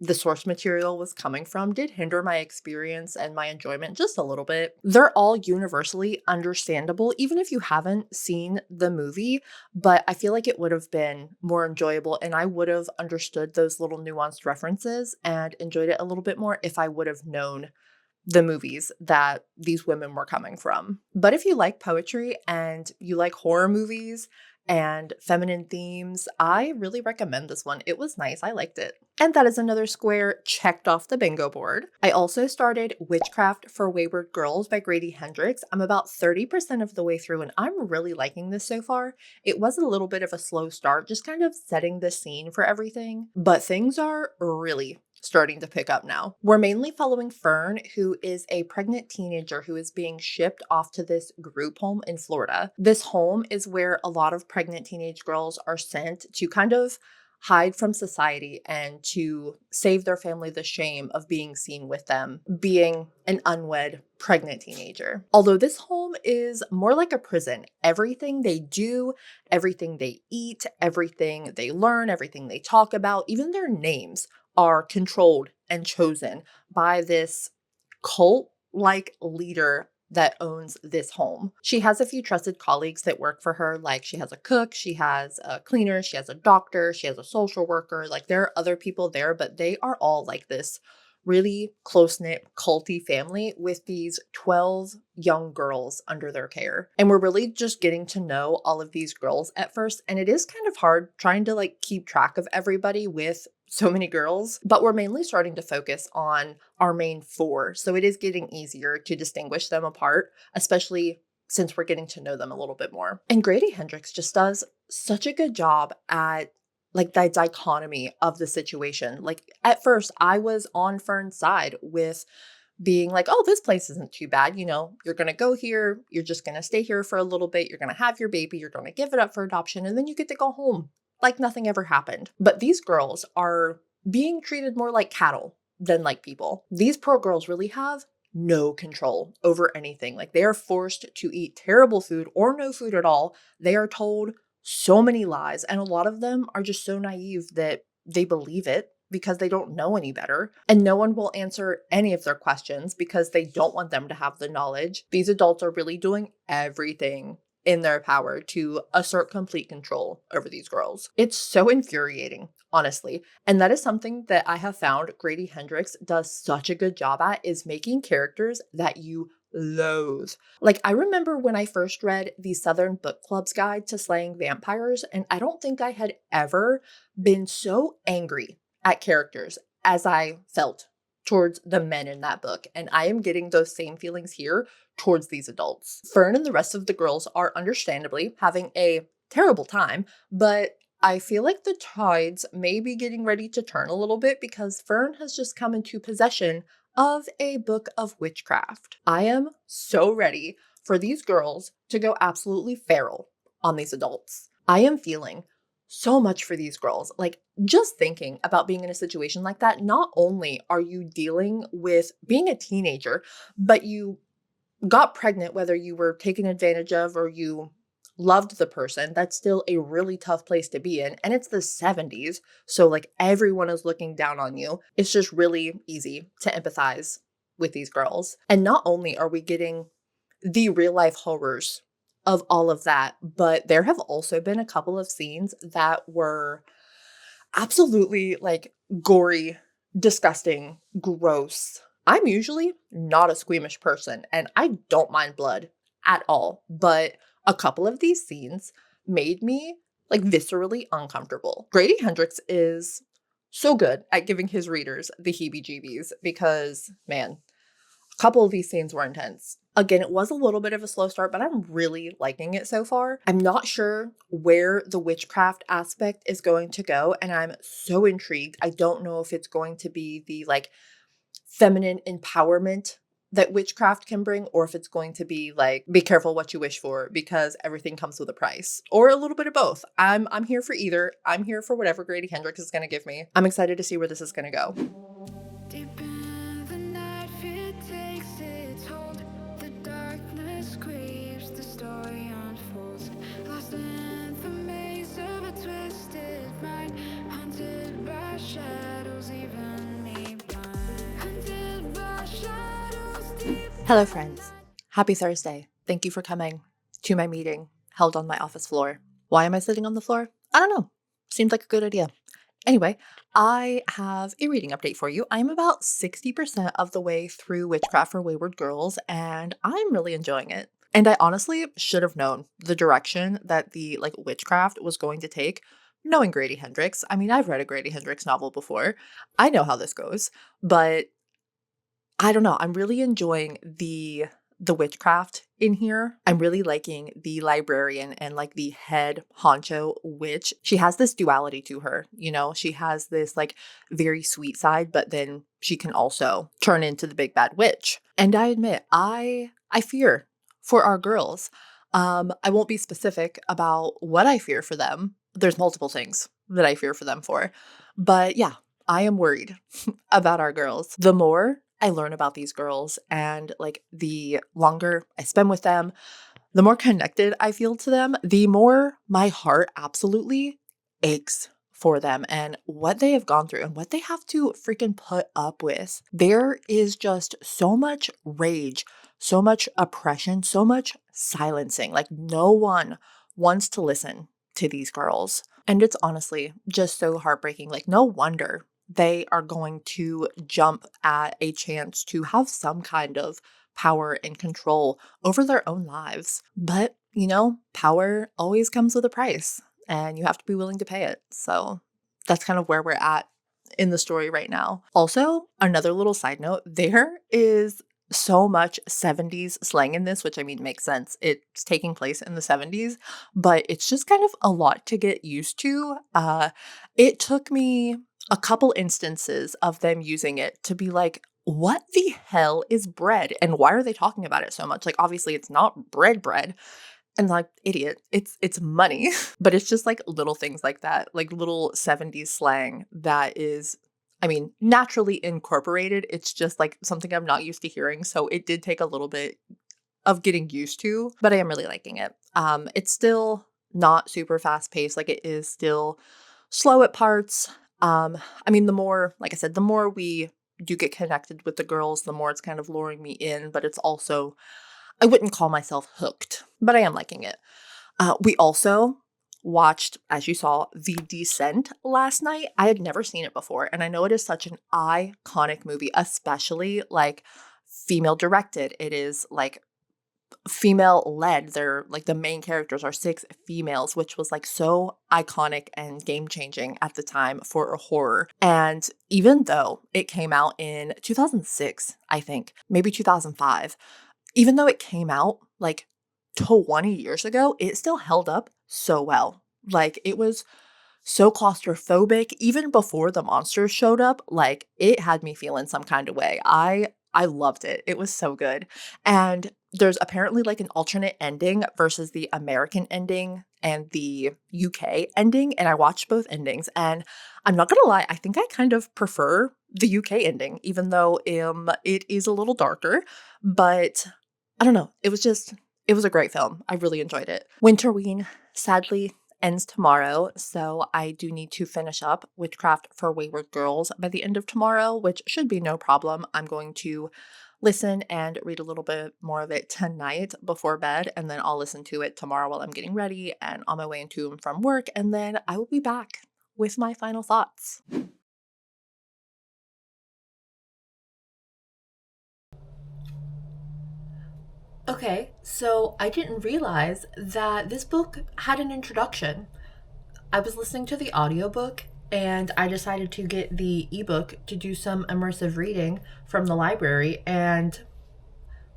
[SPEAKER 1] the source material was coming from did hinder my experience and my enjoyment just a little bit. They're all universally understandable, even if you haven't seen the movie, but I feel like it would have been more enjoyable and I would have understood those little nuanced references and enjoyed it a little bit more if I would have known the movies that these women were coming from. But if you like poetry and you like horror movies and feminine themes, I really recommend this one. It was nice. I liked it. And that is another square checked off the bingo board. I also started Witchcraft for Wayward Girls by Grady Hendrix. I'm about 30% of the way through and I'm really liking this so far. It was a little bit of a slow start, just kind of setting the scene for everything, but things are really starting to pick up now. We're mainly following Fern, who is a pregnant teenager who is being shipped off to this group home in Florida. This home is where a lot of pregnant teenage girls are sent to kind of hide from society and to save their family the shame of being seen with them being an unwed pregnant teenager. Although this home is more like a prison, everything they do, everything they eat, everything they learn, everything they talk about, even their names are controlled and chosen by this cult-like leader that owns this home. She has a few trusted colleagues that work for her, like she has a cook, she has a cleaner, she has a doctor, she has a social worker, like there are other people there, but they are all like this really close-knit culty family with these 12 young girls under their care. And we're really just getting to know all of these girls at first, and it is kind of hard trying to like keep track of everybody with so many girls, but we're mainly starting to focus on our main four. So it is getting easier to distinguish them apart, especially since we're getting to know them a little bit more. And Grady Hendrix just does such a good job at like the dichotomy of the situation. Like at first I was on Fern's side with being like, oh, this place isn't too bad. You know, you're going to go here. You're just going to stay here for a little bit. You're going to have your baby. You're going to give it up for adoption. And then you get to go home like nothing ever happened. But these girls are being treated more like cattle than like people. These poor girls really have no control over anything. Like they are forced to eat terrible food or no food at all. They are told so many lies. And a lot of them are just so naive that they believe it because they don't know any better. And no one will answer any of their questions because they don't want them to have the knowledge. These adults are really doing everything in their power to assert complete control over these girls. It's so infuriating, honestly. And that is something that I have found Grady Hendrix does such a good job at, is making characters that you loathe. Like I remember when I first read the Southern Book Club's Guide to Slaying Vampires, and I don't think I had ever been so angry at characters as I felt towards the men in that book. And I am getting those same feelings here towards these adults. Fern and the rest of the girls are understandably having a terrible time, but I feel like the tides may be getting ready to turn a little bit because Fern has just come into possession of a book of witchcraft. I am so ready for these girls to go absolutely feral on these adults. I am feeling so much for these girls. Like just thinking about being in a situation like that, not only are you dealing with being a teenager, but you got pregnant, whether you were taken advantage of or you loved the person, that's still a really tough place to be in. And it's the 70s. So like everyone is looking down on you. It's just really easy to empathize with these girls. And not only are we getting the real life horrors of all of that, but there have also been a couple of scenes that were absolutely like gory, disgusting, gross. I'm usually not a squeamish person and I don't mind blood at all, but a couple of these scenes made me like viscerally uncomfortable. Grady Hendrix is so good at giving his readers the heebie-jeebies because, man, a couple of these scenes were intense. Again, it was a little bit of a slow start, but I'm really liking it so far. I'm not sure where the witchcraft aspect is going to go, and I'm so intrigued. I don't know if it's going to be the like feminine empowerment that witchcraft can bring, or if it's going to be like, be careful what you wish for because everything comes with a price, or a little bit of both. I'm here for either. I'm here for whatever Grady Hendrix is going to give me. I'm excited to see where this is going to go.
[SPEAKER 3] Deep in the night, fear takes its hold. The darkness creeps, the story unfolds. Lost in the maze of a twisted mind, haunted by shadows, even me blind. Haunted by shadows deep.
[SPEAKER 1] Hello, friends. Happy Thursday. Thank you for coming to my meeting held on my office floor. Why am I sitting on the floor? I don't know. Seemed like a good idea. Anyway, I have a reading update for you. I'm about 60% of the way through Witchcraft for Wayward Girls, and I'm really enjoying it. And I honestly should have known the direction that the like witchcraft was going to take, knowing Grady Hendrix. I mean, I've read a Grady Hendrix novel before. I know how this goes, but I don't know. I'm really enjoying the witchcraft in here. I'm really liking the librarian and like the head honcho witch. She has this duality to her, you know, she has this like very sweet side, but then she can also turn into the big bad witch. And I admit, I fear for our girls. I won't be specific about what I fear for them. There's multiple things that I fear for them for, but yeah, I am worried about our girls. The more I learn about these girls and like the longer I spend with them, the more connected I feel to them, the more my heart absolutely aches for them and what they have gone through and what they have to freaking put up with. There is just so much rage, so much oppression, so much silencing. Like no one wants to listen to these girls. And it's honestly just so heartbreaking. Like no wonder they are going to jump at a chance to have some kind of power and control over their own lives. But, you know, power always comes with a price and you have to be willing to pay it. So that's kind of where we're at in the story right now. Also, another little side note, there is so much 70s slang in this, which I mean makes sense. It's taking place in the 70s, but it's just kind of a lot to get used to. It took me a couple instances of them using it to be like, what the hell is bread? And why are they talking about it so much? Like, obviously it's not bread. And like, idiot, it's money. But it's just like little things like that, like little 70s slang that is, I mean, naturally incorporated. It's just like something I'm not used to hearing. So it did take a little bit of getting used to, but I am really liking it. It's still not super fast paced. Like it is still slow at parts. I mean, the more, like I said, the more we do get connected with the girls, the more it's kind of luring me in, but it's also, I wouldn't call myself hooked, but I am liking it. We also watched, as you saw, The Descent last night. I had never seen it before, and I know it is such an iconic movie, especially like female directed. It is like female led. They're like the main characters are 6 females, which was like so iconic and game changing at the time for a horror. And even though it came out in 2006, I think, maybe 2005, even though it came out like 20 years ago, it still held up so well. Like it was so claustrophobic even before the monsters showed up. Like it had me feeling some kind of way. I loved it. It was so good. And there's apparently like an alternate ending versus the American ending and the UK ending. And I watched both endings. And I'm not going to lie, I think I kind of prefer the UK ending, even though it is a little darker. But I don't know. It was a great film. I really enjoyed it. Winterween, sadly, ends tomorrow, so I do need to finish up Witchcraft for Wayward Girls by the end of tomorrow, which should be no problem. I'm going to listen and read a little bit more of it tonight before bed, and then I'll listen to it tomorrow while I'm getting ready and on my way into and from work, and then I will be back with my final thoughts. Okay, so I didn't realize that this book had an introduction. I was listening to the audiobook and I decided to get the ebook to do some immersive reading from the library, and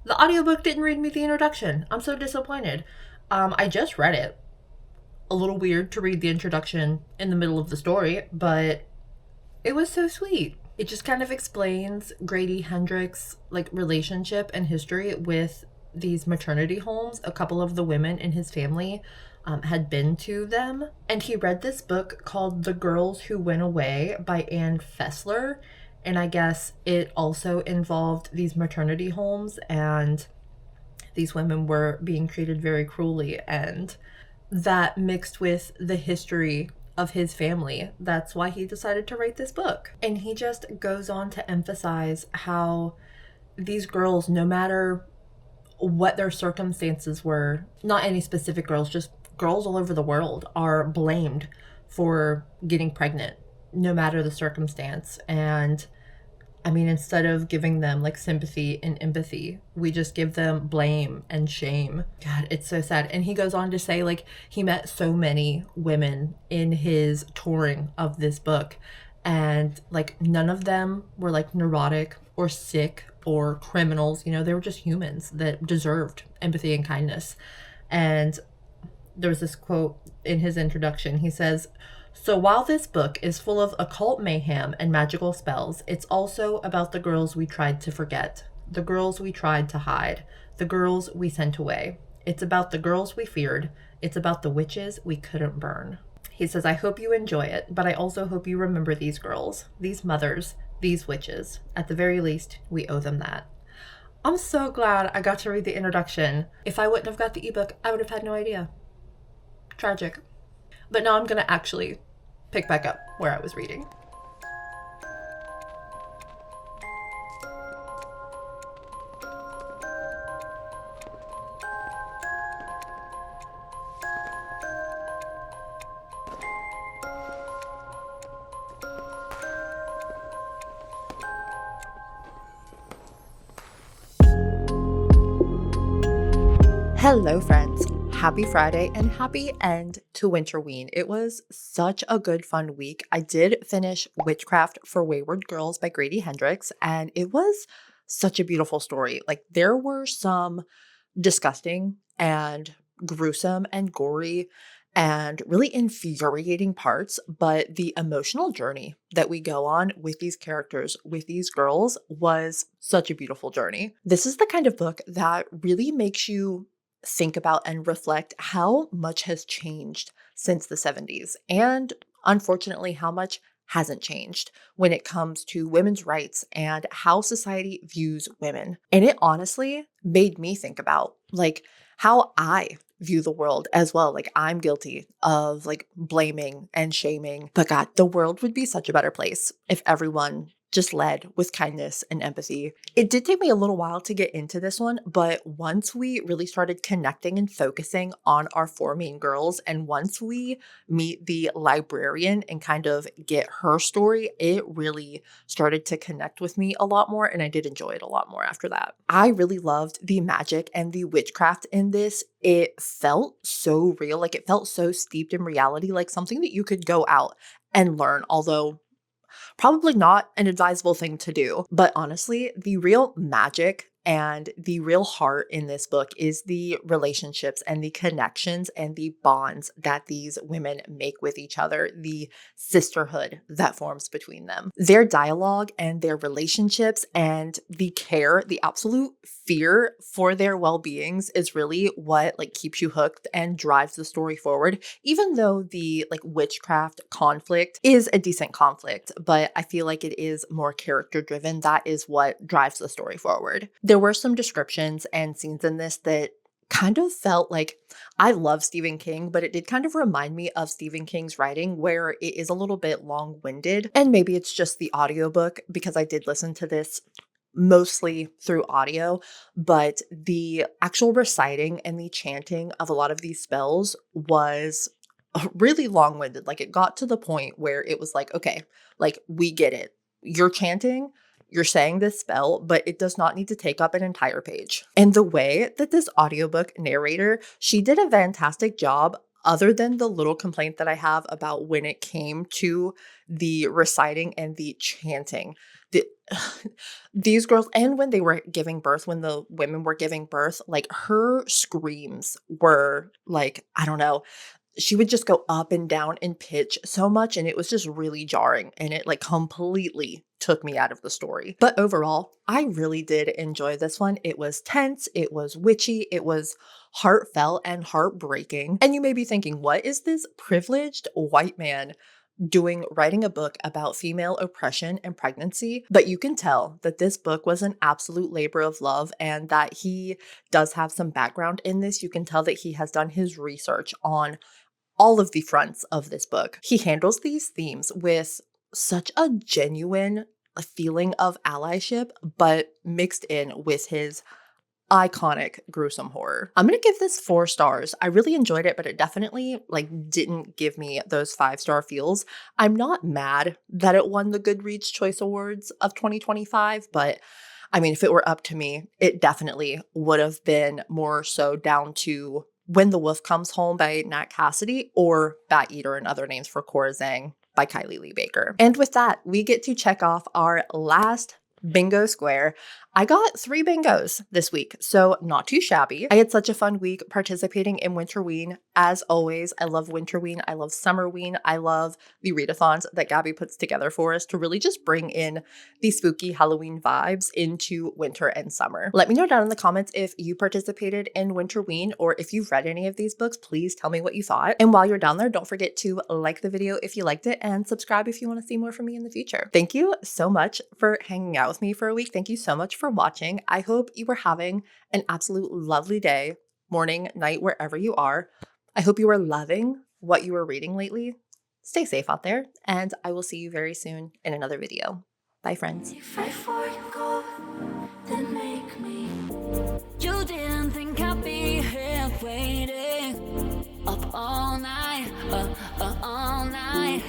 [SPEAKER 1] The audiobook didn't read me the introduction. I'm so disappointed. I just read it. A little weird to read the introduction in the middle of the story, but it was so sweet. It just kind of explains Grady Hendrix' like relationship and history with these maternity homes. A couple of the women in his family had been to them, and he read this book called The Girls Who Went Away by Anne Fessler. And I guess it also involved these maternity homes, and these women were being treated very cruelly, and that mixed with the history of his family. That's why he decided to write this book. And he just goes on to emphasize how these girls, no matter what their circumstances were, not any specific girls, just girls all over the world, are blamed for getting pregnant, no matter the circumstance. And I mean, instead of giving them like sympathy and empathy, we just give them blame and shame. God, it's so sad. And he goes on to say, like, he met so many women in his touring of this book, and like none of them were like neurotic or sick or criminals. You know, they were just humans that deserved empathy and kindness. And there's this quote in his introduction. He says, "So while this book is full of occult mayhem and magical spells, it's also about the girls we tried to forget, the girls we tried to hide, the girls we sent away. It's about the girls we feared. It's about the witches we couldn't burn." He says, "I hope you enjoy it, but I also hope you remember these girls, these mothers, these witches. At the very least, we owe them that." I'm so glad I got to read the introduction. If I wouldn't have got the ebook, I would have had no idea. Tragic. But now I'm going to actually pick back up where I was reading. Hello, friends. Happy Friday and happy end to Winterween. It was such a good, fun week. I did finish Witchcraft for Wayward Girls by Grady Hendrix, and it was such a beautiful story. Like, there were some disgusting and gruesome and gory and really infuriating parts, but the emotional journey that we go on with these characters, with these girls, was such a beautiful journey. This is the kind of book that really makes you think about and reflect how much has changed since the 70s, and unfortunately how much hasn't changed when it comes to women's rights and how society views women. And it honestly made me think about like how I view the world as well. Like, I'm guilty of like blaming and shaming, but God, the world would be such a better place if everyone just led with kindness and empathy. It did take me a little while to get into this one, but once we really started connecting and focusing on our four main girls, and once we meet the librarian and kind of get her story, it really started to connect with me a lot more, and I did enjoy it a lot more after that. I really loved the magic and the witchcraft in this. It felt so real, like it felt so steeped in reality, like something that you could go out and learn, although probably not an advisable thing to do. But honestly, the real magic and the real heart in this book is the relationships and the connections and the bonds that these women make with each other, the sisterhood that forms between them. Their dialogue and their relationships and the care, the absolute fear for their well-beings is really what like keeps you hooked and drives the story forward, even though the like witchcraft conflict is a decent conflict, but I feel like it is more character driven. That is what drives the story forward. There were some descriptions and scenes in this that kind of felt like, I love Stephen King, but it did kind of remind me of Stephen King's writing where it is a little bit long-winded. And maybe it's just the audiobook because I did listen to this mostly through audio, but the actual reciting and the chanting of a lot of these spells was really long-winded. Like, it got to the point where it was like, okay, like, we get it. You're chanting, you're saying this spell, but it does not need to take up an entire page. And the way that this audiobook narrator, she did a fantastic job, other than the little complaint that I have about when it came to the reciting and the chanting. these girls, and when they were giving birth, when the women were giving birth, like her screams were like, I don't know, she would just go up and down in pitch so much, and it was just really jarring, and it like completely took me out of the story. But overall, I really did enjoy this one. It was tense, it was witchy, it was heartfelt and heartbreaking. And you may be thinking, what is this privileged white man writing a book about female oppression and pregnancy? But you can tell that this book was an absolute labor of love, and that he does have some background in this. You can tell that he has done his research on all of the fronts of this book. He handles these themes with such a genuine feeling of allyship, but mixed in with his iconic gruesome horror. I'm gonna give this 4 stars. I really enjoyed it, but it definitely didn't give me those 5-star feels. I'm not mad that it won the Goodreads Choice Awards of 2025, but I mean, if it were up to me, it definitely would have been more so down to When the Wolf Comes Home by Nat Cassidy or Bat Eater and Other Names for Cora Zhang by Kylie Lee Baker. And with that, we get to check off our last bingo square. I got 3 bingos this week, so not too shabby. I had such a fun week participating in Winterween. As always, I love Winterween. I love Summerween. I love the readathons that Gabby puts together for us to really just bring in the spooky Halloween vibes into winter and summer. Let me know down in the comments if you participated in Winterween, or if you've read any of these books, please tell me what you thought. And while you're down there, don't forget to like the video if you liked it, and subscribe if you want to see more from me in the future. Thank you so much for hanging out with me for a week. Thank you so much for watching. I hope you were having an absolute lovely day, morning, night, wherever you are. I hope you are loving what you are reading lately. Stay safe out there, and I will see you very soon in another video. Bye, friends.
[SPEAKER 3] Before you go, then make me. You didn't think I'd be here waiting up all night, all night.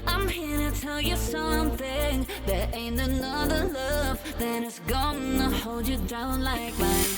[SPEAKER 3] I'm here to tell you something. There ain't another love that is gonna hold you down like mine.